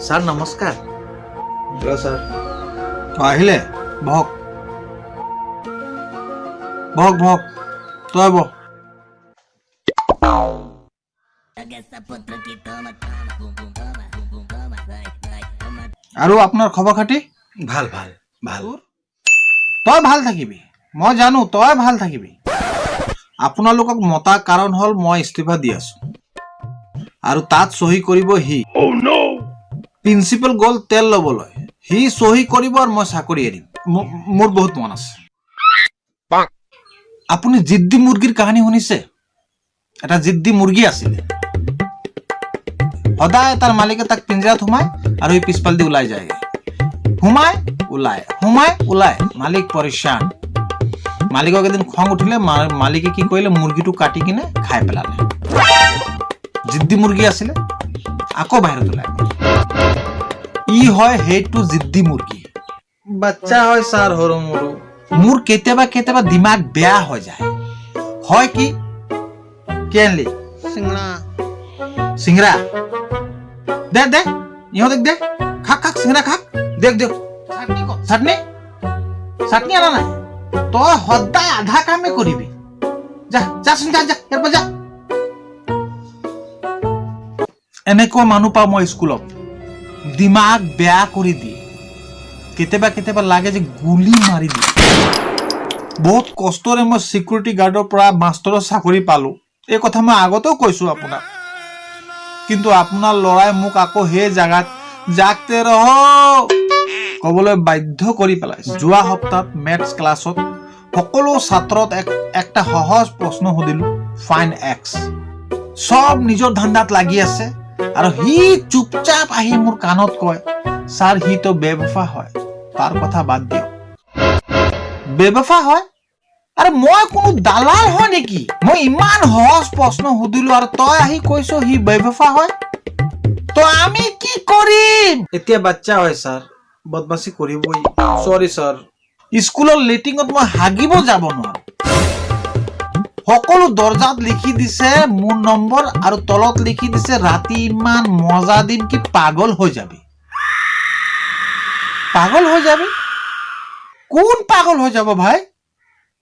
Sir নমস্কাৰ। Sir আহিলে বহক বহক বহক, তই বহ। আৰু আপোনাৰ খবৰ খাতি? ভাল ভাল ভাল। তই ভাল থাকিবি, মই জানো তই ভাল থাকিবি। আপোনালোকক মতা কাৰণ হ'ল মই ইস্তিফা দি আছো আৰু তাত চহী কৰিব সি। প্ৰিন্সিপাল গ'ল তেল ল'বলৈ, সি চহী কৰিব আৰু মই চাকৰি এৰিম। মোৰ বহুত মন আছে। আপুনি জিদ্দি মুৰ্গীৰ কাহিনী শুনিছে? এটা জিদ্দি মুৰ্গী আছিলে, সদায় তাৰ মালিকে তাক পিঞ্জৰাত সোমাই আৰু সি পিছফাল দি ওলাই যায়। সোমাই ওলাই, মালিক পৰিশ্ৰান। মালিকক এদিন খং উঠিলে, মালিকে কি কৰিলে, মুৰ্গীটো কাটি কিনে খাই পেলালে। জিদ্দি মুৰ্গী আছিলে, আকৌ বাহিৰত ওলাই। ই হয় সেইটো জিদ্দি মুৰ্গী। বাচ্চা হয় ছাৰ সৰু মৰু। মোৰ কেতিয়াবা কেতিয়াবা দিমাগ বেয়া হৈ যায়। হয় কি আনলি? চিংৰা দে দে, ইহঁতক দে, খাক খাক চিংৰা খাক। দেখ দেখ চাটনি চাটনি আনা নাই। তই সদায় আধা কামে কৰিবি। যা যাচোন, যা যা, ইয়াৰ পৰা যা। এনেকুৱা মানুহ পাওঁ মই স্কুলত, দিমাগ বেয়া কৰি দিয়ে। কেতিয়াবা কেতিয়াবা লাগে যে গুলি মাৰি দিয়ে। বহুত কষ্টৰে মই চিকিউৰিটি গাৰ্ডৰ পৰা মাষ্টৰৰ চাকৰি পালো। এই কথা মই আগতেও কৈছো আপোনাক, কিন্তু আপোনাৰ ল'ৰাই মোক আকৌ সেই জাগাত জাগতে ৰহ ক'বলৈ বাধ্য কৰি পেলাইছে। যোৱা সপ্তাহত মেথছ ক্লাছত সকলো ছাত্ৰত একটা সহজ প্ৰশ্ন সুধিলো, ফাইন এক্স। সব নিজৰ ধান্দাত লাগি আছে আৰু সি চুপচাপ আহি মোৰ কাণত কয়, ছাৰ সি তো বেবফা হয়, তাৰ কথা বাদ দিয়ক। বেবফা হয়? আৰে মই কোনো দালাল হয় নেকি? মই ইমান সহজ প্ৰশ্ন সুধিলো আৰু তই আহি কৈছ সি বেবফা হয়? তো আমি কি কৰিম? এতিয়া বাচ্চা হয় ছাৰ, বদমাচি কৰিবই। চৰি ছাৰ। স্কুলৰ লেট্ৰিনত মই হাগিব যাব নোৱাৰো। সকলো দৰ্জাত লিখি দিছে মোৰ নম্বৰ আৰু তলত লিখি দিছে ৰাতি ইমান মজা দিম কি পাগল হৈ যাবি। পাগল হৈ যাবি? কোন পাগল হৈ যাব ভাই?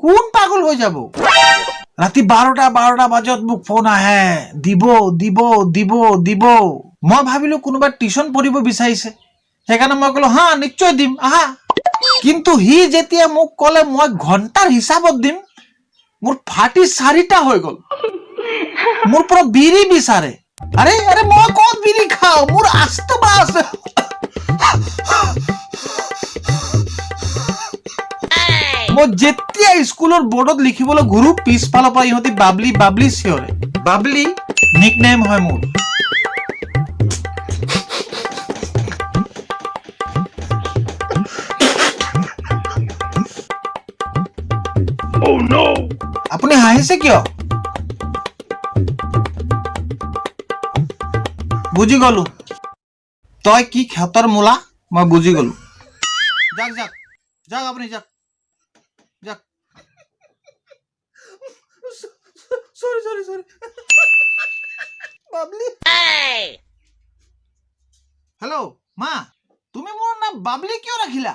কোন পাগল হৈ যাব? ৰাতি 12টা বজাত মোক ফোন আহে, দিব। মই ভাবিলো কোনোবা টিউচন পঢ়িব বিচাৰিছে, সেইকাৰণে মই কলো হা নিশ্চয় দিম, আহা। কিন্তু সি যেতিয়া মোক ক'লে মই ঘন্টাৰ হিচাপত দিম, মোৰ ফাটি 4টা হৈ গ'ল। মোৰ পৰা বিৰি বিচাৰে। আৰে মই ক'ত বিৰি খাওঁ? মোৰ আস্তমা আছে। মই যেতিয়া স্কুলৰ বৰ্ডত লিখিবলৈ ঘূৰো, পিছফালৰ পৰা ইহঁতি বাবলি চিঞৰে। বাবলি নিকনেম হয় মোৰ। আপুনি হাঁহিছে কিয়? বুজি গলো তই কি ক্ষেতৰ মূলা, মই বুজি গলো। যাক আপুনি যাক। সৰি বাবলি। হেল্ল' মা, তুমি মোৰ নাম বাবলি কিয় ৰাখিলা?